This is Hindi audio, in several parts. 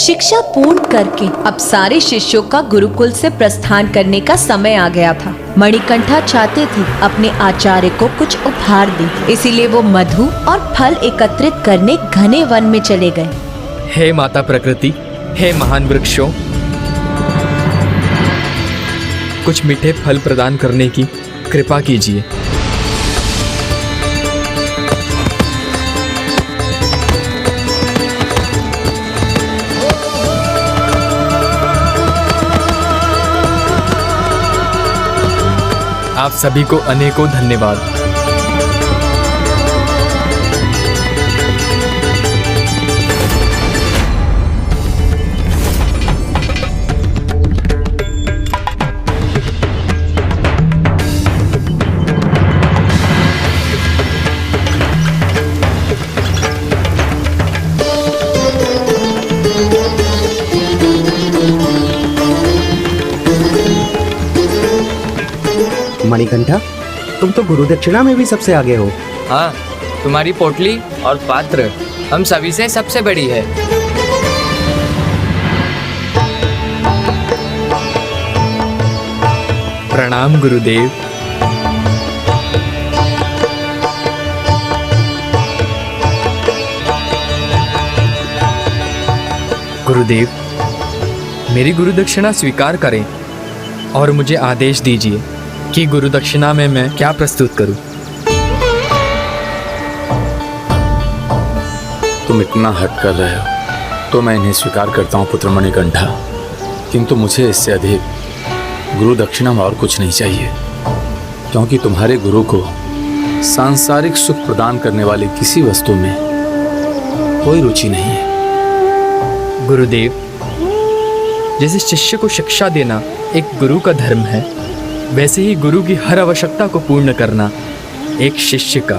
शिक्षा पूर्ण करके अब सारे शिष्यों का गुरुकुल से प्रस्थान करने का समय आ गया था। मणिकंठा चाहते थे अपने आचार्य को कुछ उपहार दे, इसीलिए वो मधु और फल एकत्रित करने घने वन में चले गए। हे माता प्रकृति, हे महान वृक्षों, कुछ मीठे फल प्रदान करने की कृपा कीजिए। आप सभी को अनेकों धन्यवाद। मणिकंठा, तुम तो गुरु दक्षिणा में भी सबसे आगे हो। हाँ, तुम्हारी पोटली और पात्र हम सभी से सबसे बड़ी है। प्रणाम गुरुदेव। गुरुदेव, मेरी गुरु दक्षिणा स्वीकार करें और मुझे आदेश दीजिए कि गुरु दक्षिणा में मैं क्या प्रस्तुत करूं। तुम इतना हट कर रहे हो तो मैं इन्हें स्वीकार करता हूँ पुत्र मणिकंठा, किंतु मुझे इससे अधिक गुरु दक्षिणा में और कुछ नहीं चाहिए, क्योंकि तुम्हारे गुरु को सांसारिक सुख प्रदान करने वाली किसी वस्तु में कोई रुचि नहीं है। गुरुदेव, जैसे शिष्य को शिक्षा देना एक गुरु का धर्म है, वैसे ही गुरु की हर आवश्यकता को पूर्ण करना एक शिष्य का।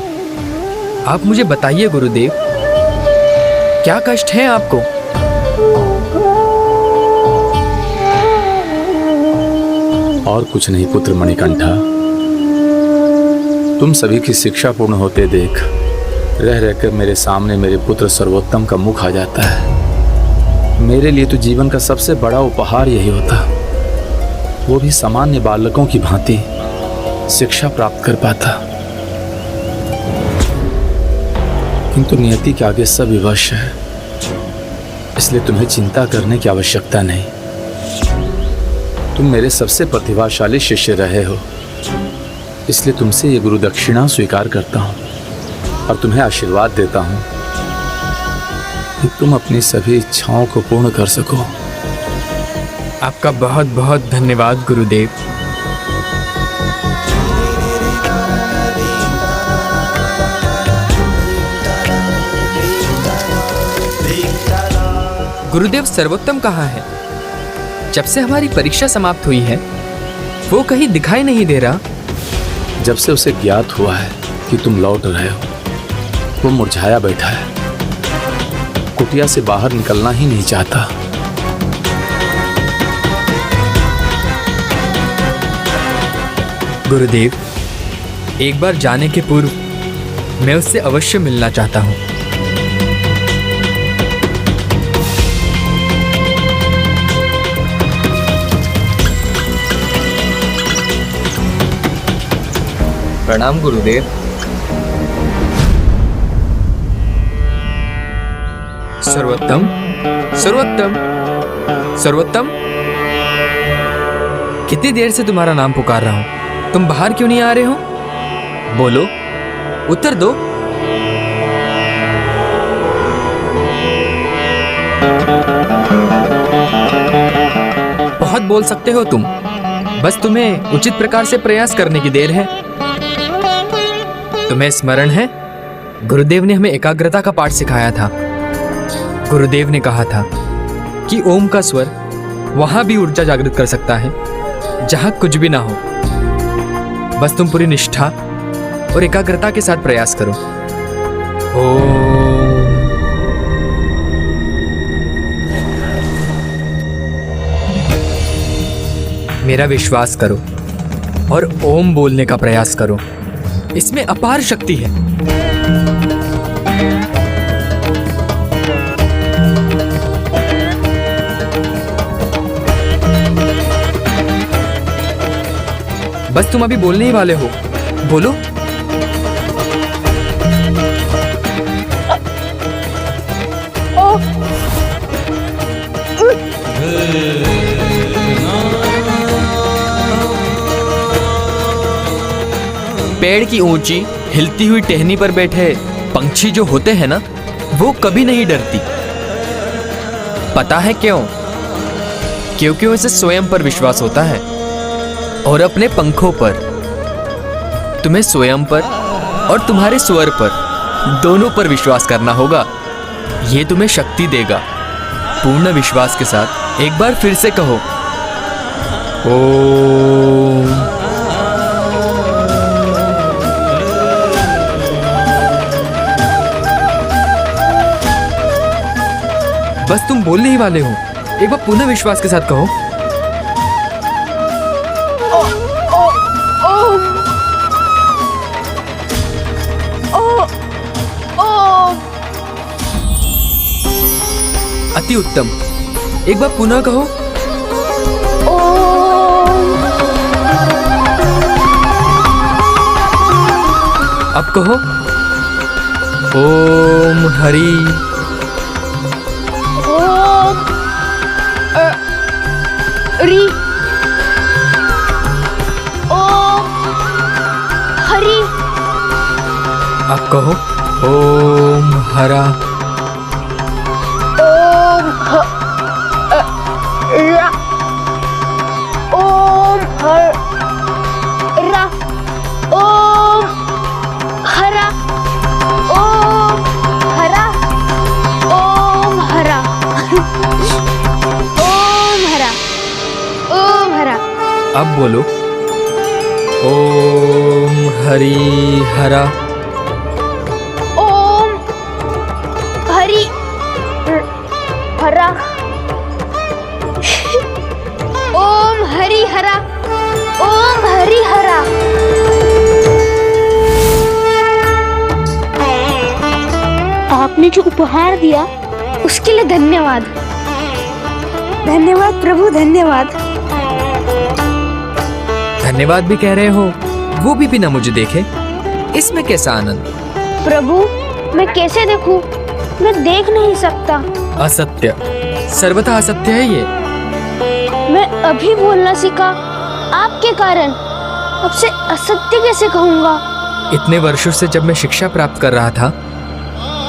आप मुझे बताइए गुरुदेव, क्या कष्ट है आपको? और कुछ नहीं पुत्र मणिकंठा, तुम सभी की शिक्षा पूर्ण होते देख रह रहकर मेरे सामने मेरे पुत्र सर्वोत्तम का मुख आ जाता है। मेरे लिए तो जीवन का सबसे बड़ा उपहार यही होता, वो भी सामान्य बालकों की भांति शिक्षा प्राप्त कर पाता, किंतु नियति के आगे सब विवश है, इसलिए तुम्हें चिंता करने की आवश्यकता नहीं। तुम मेरे सबसे प्रतिभाशाली शिष्य रहे हो, इसलिए तुमसे ये गुरु दक्षिणा स्वीकार करता हूँ और तुम्हें आशीर्वाद देता हूँ कि तुम अपनी सभी इच्छाओं को पूर्ण कर सको। आपका बहुत बहुत धन्यवाद गुरुदेव। गुरुदेव, सर्वोत्तम कहाँ है? जब से हमारी परीक्षा समाप्त हुई है वो कहीं दिखाई नहीं दे रहा। जब से उसे ज्ञात हुआ है कि तुम लौट रहे हो, वो मुरझाया बैठा है, कुटिया से बाहर निकलना ही नहीं चाहता। गुरुदेव, एक बार जाने के पूर्व मैं उससे अवश्य मिलना चाहता हूँ। प्रणाम गुरुदेव। सर्वोत्तम, सर्वोत्तम, सर्वोत्तम, कितनी देर से तुम्हारा नाम पुकार रहा हूं, तुम बाहर क्यों नहीं आ रहे हो? बोलो, उत्तर दो। बहुत बोल सकते हो तुम, बस तुम्हें उचित प्रकार से प्रयास करने की देर है। तुम्हें स्मरण है, गुरुदेव ने हमें एकाग्रता का पाठ सिखाया था। गुरुदेव ने कहा था कि ओम का स्वर वहां भी ऊर्जा जागृत कर सकता है जहां कुछ भी ना हो। बस तुम पूरी निष्ठा और एकाग्रता के साथ प्रयास करो। ओम। मेरा विश्वास करो और ओम बोलने का प्रयास करो, इसमें अपार शक्ति है। बस तुम अभी बोलने ही वाले हो, बोलो। पेड़ की ऊंची हिलती हुई टहनी पर बैठे पंछी जो होते हैं ना, वो कभी नहीं डरती। पता है क्यों? क्योंकि उसे स्वयं पर विश्वास होता है और अपने पंखों पर। तुम्हें स्वयं पर और तुम्हारे स्वर पर, दोनों पर विश्वास करना होगा। ये तुम्हें शक्ति देगा। पूर्ण विश्वास के साथ एक बार फिर से कहो, ओम। बस तुम बोलने ही वाले हो, एक बार पुनः विश्वास के साथ कहो। अति उत्तम, एक बार पुनः कहो। अब कहो, ओम हरि। री ओम हरि। अब कहो, ओम हरा। ओम रा। ओम हरा। ओम हरा। ओम हरा। ओम हरा। ओम हरा। ओम हरा। अब बोलो, ओम हरि हरा। ओम हरि हरा। ओम हरि हरा। ओम हरि हरा। आपने जो उपहार दिया उसके लिए धन्यवाद। धन्यवाद प्रभु, धन्यवाद। धन्यवाद भी कह रहे हो, वो भी बिना मुझे देखे? इसमें कैसा आनंद? प्रभु, मैं कैसे देखूं? मैं देख नहीं सकता। असत्य, सर्वथा असत्य है ये। मैं अभी बोलना सीखा आपके कारण, अब से असत्य कैसे कहूंगा? इतने वर्षों से जब मैं शिक्षा प्राप्त कर रहा था,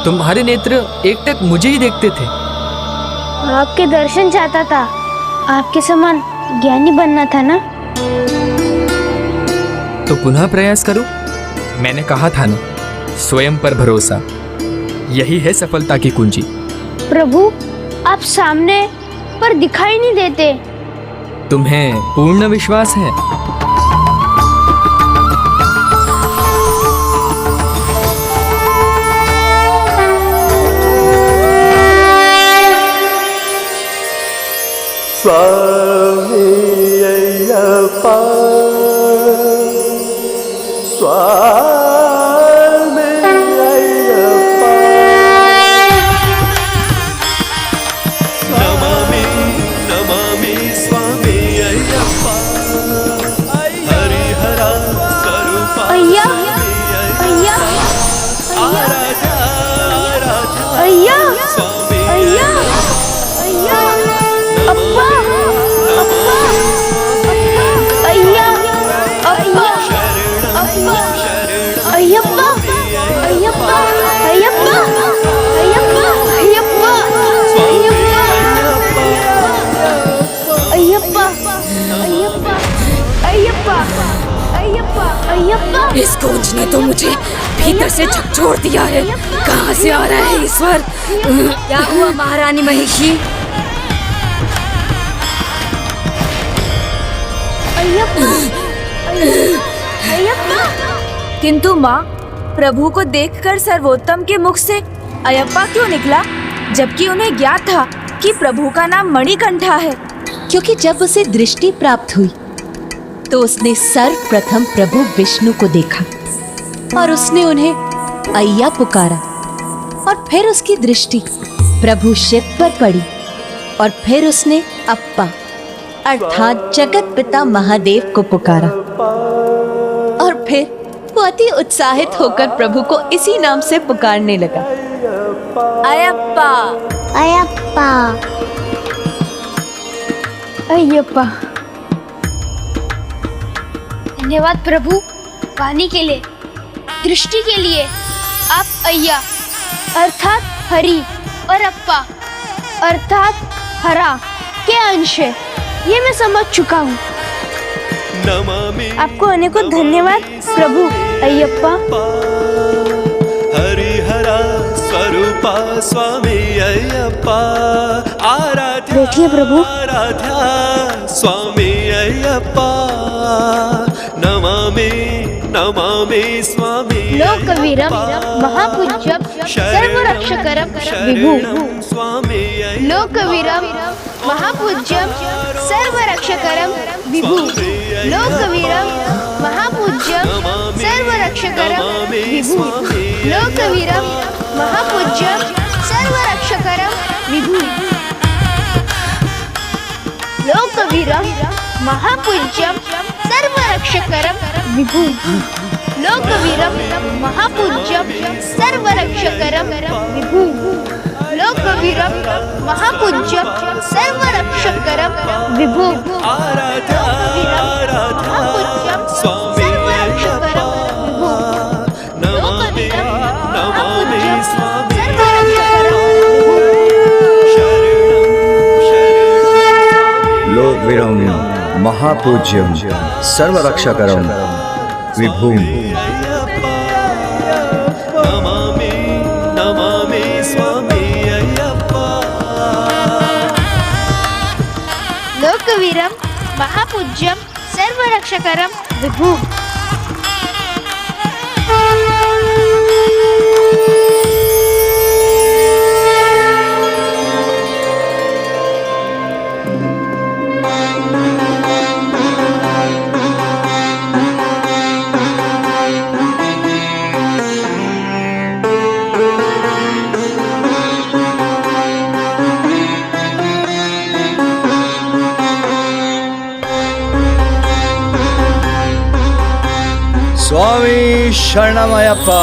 तुम्हारे नेत्र एकटक मुझे ही देखते थे। आपके दर्शन चाहता था, आपके समान ज्ञानी बनना था ना। तो पुनः प्रयास करो। मैंने कहा था ना, स्वयं पर भरोसा, यही है सफलता की कुंजी। प्रभु, आप सामने पर दिखाई नहीं देते। तुम्हें पूर्ण विश्वास है? स्वामी अय्यप्पा, स्वामी अय्यप्पा, नमामि नमामि स्वामी अय्यप्पा, हरिहरा स्वरूपा, अय्या, अय्या, आराधा आराधा, अय्या, स्वामी अय्या, अय्या, अप्पा, अप्पा, अय्या, अप्पा, अप्पा, अय्यप्पा, अय्यप्पा, अय्यप्पा, अय्यप्पा, अय्यप्पा, अय्यप्पा, अय्यप्पा, अय्यप्पा, अय्यप्पा, अय्यप्पा। इस गूंज ने तो मुझे भीतर से झकझोर दिया है। कहाँ से आ रहा है ईश्वर? क्या हुआ महारानी महिषी? अय्यप्पा, अय्यप्पा। किंतु माँ, प्रभु को देखकर सर्वोत्तम के मुख से अयप्पा क्यों निकला, जबकि उन्हें ज्ञात था कि प्रभु का नाम मणिकंठा है? क्योंकि जब उसे दृष्टि प्राप्त हुई तो उसने सर्वप्रथम प्रभु विष्णु को देखा और उसने उन्हें अय्या पुकारा, और फिर उसकी दृष्टि प्रभु शिव पर पड़ी और फिर उसने अप्पा अर्थात जगत पिता महादेव को पुकारा और फिर वो अति उत्साहित होकर प्रभु को इसी नाम से पुकारने लगा। अयप्पा अयप्पा अयप्पा। धन्यवाद प्रभु, वाणी के लिए, दृष्टि के लिए। आप अय्या अर्थात हरि और अप्पा अर्थात हरा के अंश है, ये मैं समझ चुका हूँ। नमामि आपको अनेकों धन्यवाद प्रभु अय्यप्पा। हरिहरा स्वरूपा स्वामी अय्यप्पा आराध्या। बैठिए प्रभु। आराध्या स्वामी अय्यप्पा नमामि नमामि स्वामी लोकवीरम महापूज्यम सर्वरक्षकरम विभु। स्वामी लोकवीरम महापूज्यम सर्वरक्षकरम विभु। लोकवीरम महापूज्यम सर्वरक्षकरम विभु। लोकवीरम महापूज्यम सर्वरक्षकरम विभु। लोकवीरम महापूज्यम सर्वरक्षकरम विभु। लोकवीरम महापूज्यम सर्वरक्षकरम विभु। लोकवीरम महापूज्यम सर्वरक्षकरम विभु। आराध्या महापूज्यम स्वामी सर्वरक्षकरम विभु। नमामि नमामि स्वामी सर्वरक्षकरम विभु। लोकवीरम महापूज्यम सर्वरक्षकरम विभुम। नमामि नमामि स्वामी अय्यप्पा। लोकवीरम महापूज्यम सर्वरक्षकरम विभु। स्वामी शरणमयप्पा।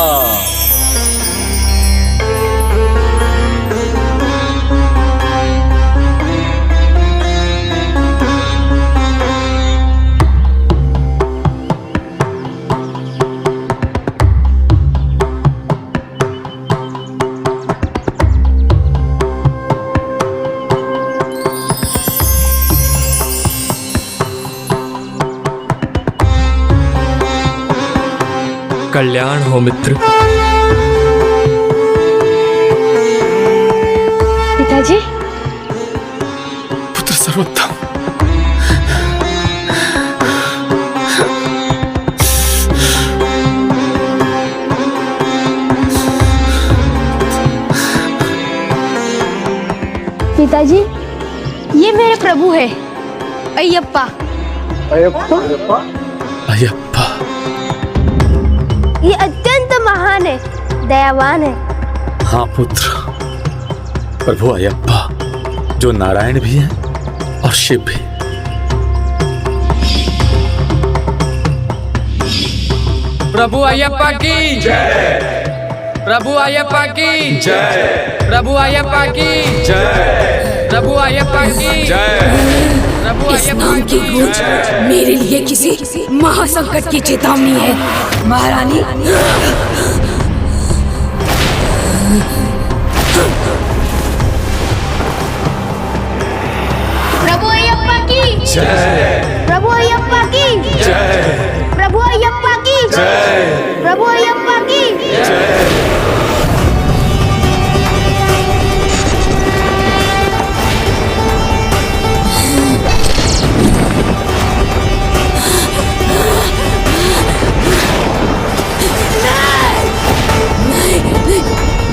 कल्याण हो मित्र। पिताजी पुत्र सर्वोत्तम, पिताजी ये मेरे प्रभु है अय्यप्पा। अयप्पा। ये अत्यंत महान है, दयावान है। हाँ पुत्र, प्रभु अयप्पा जो नारायण भी हैं और शिव भी। प्रभु अयप्पा की जय। प्रभु अयप्पा की जय। प्रभु अयप्पा की जय। प्रभु अयप्पा की जय। प्रभु इस नाम की गूंज मेरे लिए किसी महासंकट की चेतावनी है महारानी। प्रभु अयप्पा की जय। प्रभु अयप्पा की जय। प्रभु अयप्पा की जय। प्रभु अयप्पा की जय।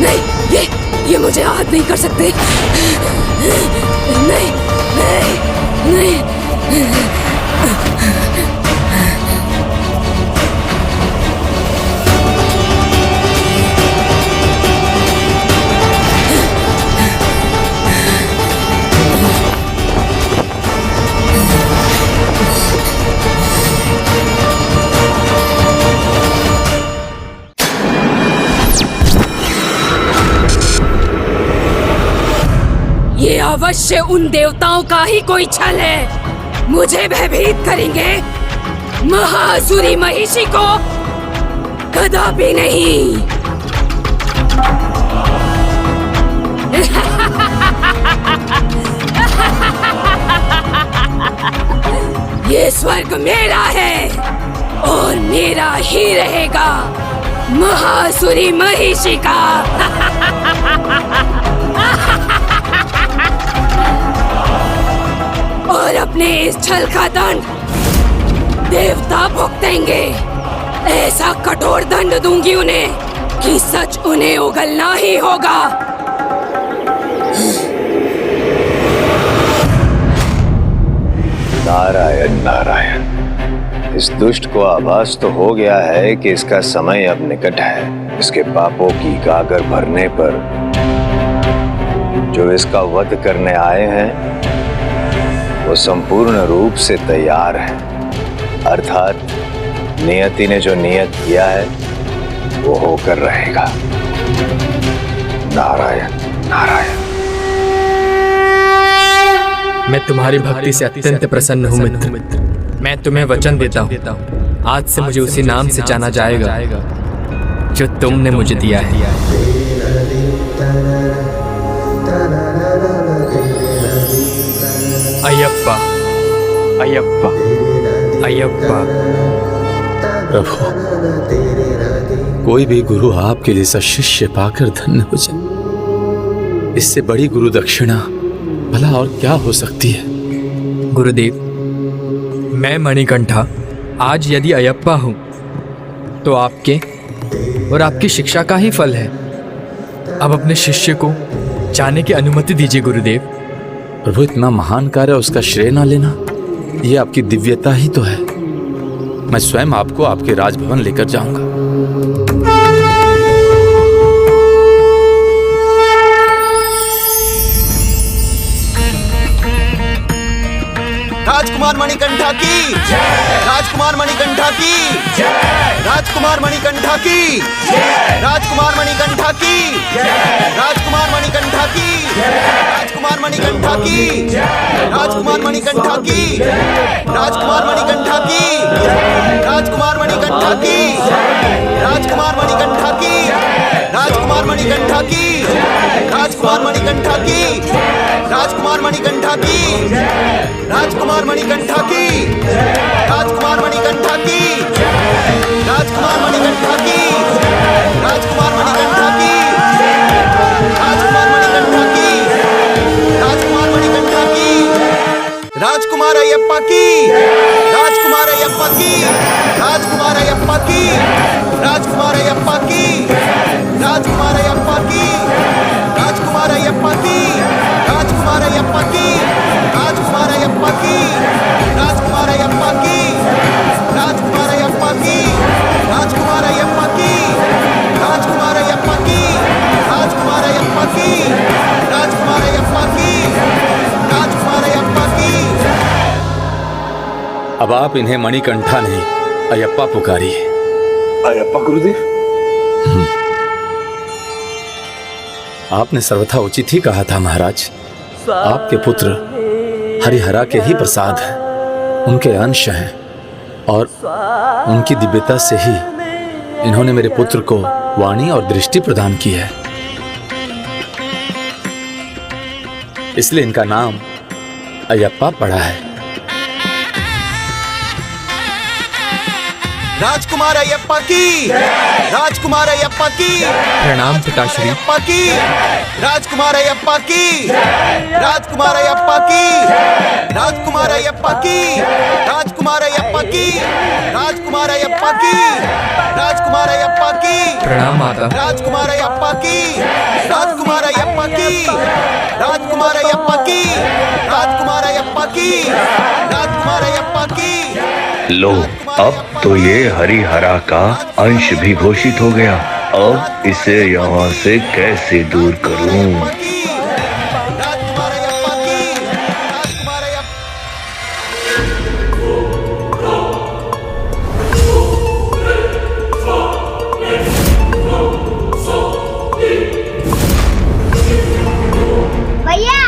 नहीं, ये मुझे आहत नहीं कर सकते। नहीं, नहीं, नहीं। अवश्य उन देवताओं का ही कोई छल है। मुझे भयभीत करेंगे, महासुरी महिषी को कदापि नहीं। ये स्वर्ग मेरा है और मेरा ही रहेगा, महासुरी महिषी का। और अपने इस छल का दंड देवता भुगतेंगे। ऐसा कठोर दंड दूंगी उन्हें कि सच उन्हें उगलना ही होगा। नारायण नारायण। इस दुष्ट को आभास तो हो गया है कि इसका समय अब निकट है। इसके पापों की गागर भरने पर जो इसका वध करने आए हैं वो संपूर्ण रूप से तैयार है। अर्थात नियति ने जो नियत किया है वो होकर रहेगा। नारायण नारायण। मैं तुम्हारी भक्ति से अत्यंत प्रसन्न हूँ मित्र। मैं तुम्हें वचन देता हूँ, आज से मुझे उसी नाम से जाना जाएगा जो तुमने मुझे दिया है। अयप्पा अयप्पा अयप्पा। प्रभु, कोई भी गुरु आपके जैसा शिष्य पाकर धन्य हो जाए, इससे बड़ी गुरु दक्षिणा भला और क्या हो सकती है। गुरुदेव, मैं मणिकंठा आज यदि अयप्पा हूँ तो आपके और आपकी शिक्षा का ही फल है। अब अपने शिष्य को जाने की अनुमति दीजिए गुरुदेव। प्रभु, इतना महान कार्य उसका श्रेय ना लेना, ये आपकी दिव्यता ही तो है। मैं स्वयं आपको आपके राजभवन लेकर जाऊंगा। राजकुमार मणिकंठा की, राजकुमार मणिकंठा की, राजकुमार मणिकंठा की, राजकुमार मणिकंठा की, राजकुमार मणिकंठा की, राजकुमार मणिकंठा की, राजकुमार मणिकंठा की, राजकुमार मणिकंठा की, राजकुमार मणिकंठा की, राजकुमार मणिकंठा की, राजकुमार मणिकंठा की, राजकुमार मणिकंठा की, राजकुमार मणिकंठा की, राजकुमार मणिकंठा की, राजकुमार मणिकंठा की, राजकुमार मणिकंठा की, राजकुमार मणिकंठा की, राजकुमार मणिकंठा की, राजकुमार मणिकंठा की, राजकुमार अयप्पा की, राजकुमार अयप्पा की, राजकुमार अयप्पा की, राजकुमार अयप्पा की, राजकुमार अयप्पा की, राजकुमार अयप्पा की, राजकुमार अयप्पा की, राजकुमार अयप्पा की, राजकुमार अयप्पा की, राजकुमार अयप्पा की, राजकुमार अयप्पा की, राजकुमार अयप्पा की, राजकुमार अयप्पा की, राजकुमार अयप्पा की, राजकुमार अयप्पा की। अब आप इन्हें मणिकंठा नहीं अयप्पा पुकारिए। अयप्पा गुरुदेव। आपने सर्वथा उचित ही कहा था महाराज। आपके पुत्र हरिहरा के ही प्रसाद हैं, उनके अंश हैं और उनकी दिव्यता से ही इन्होंने मेरे पुत्र को वाणी और दृष्टि प्रदान की है। इसलिए इनका नाम अयप्पा पड़ा है। राजकुमार अयप्पा की, राजकुमार अयप्पा की, प्रणाम पिताश्री। अयप्पा की, राजकुमार अयप्पा की, राजकुमार अयप्पा की, राजकुमार अयप्पा की, राजकुमार अयप्पा की, राजकुमार अयप्पा की, राजकुमार अयप्पा की, प्रणाम माता। राजकुमार अयप्पा की, राजकुमार अयप्पा की, राजकुमार अयप्पा की, राजकुमार अयप्पा की, राजकुमार अयप्पा की। लो, अब तो ये हरिहरा का अंश भी घोषित हो गया। अब इसे यहाँ से कैसे दूर करूं? भैया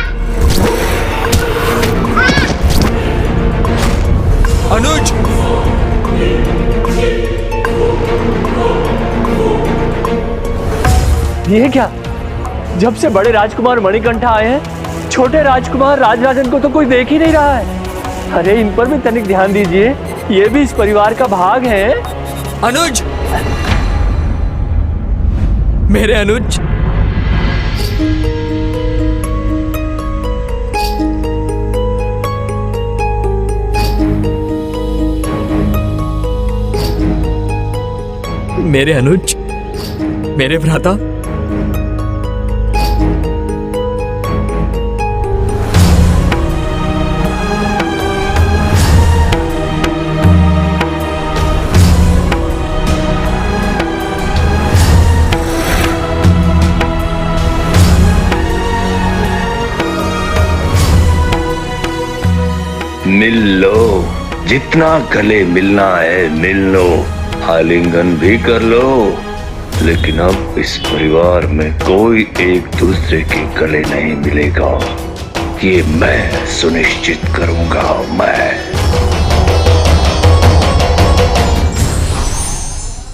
ये क्या? जब से बड़े राजकुमार मणिकंठा आए हैं, छोटे राजकुमार राजराजन को तो कोई देख ही नहीं रहा है। अरे इन पर भी तनिक ध्यान दीजिए, ये भी इस परिवार का भाग है। अनुज, मेरे अनुज, मेरे अनुज, मेरे भ्राता। मिल लो, जितना गले मिलना है मिल लो, आलिंगन भी कर लो, लेकिन अब इस परिवार में कोई एक दूसरे के गले नहीं मिलेगा। ये मैं सुनिश्चित करूंगा। मैं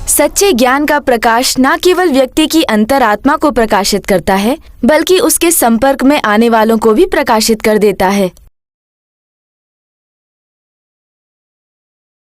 सच्चे ज्ञान का प्रकाश न केवल व्यक्ति की अंतरात्मा को प्रकाशित करता है, बल्कि उसके संपर्क में आने वालों को भी प्रकाशित कर देता है।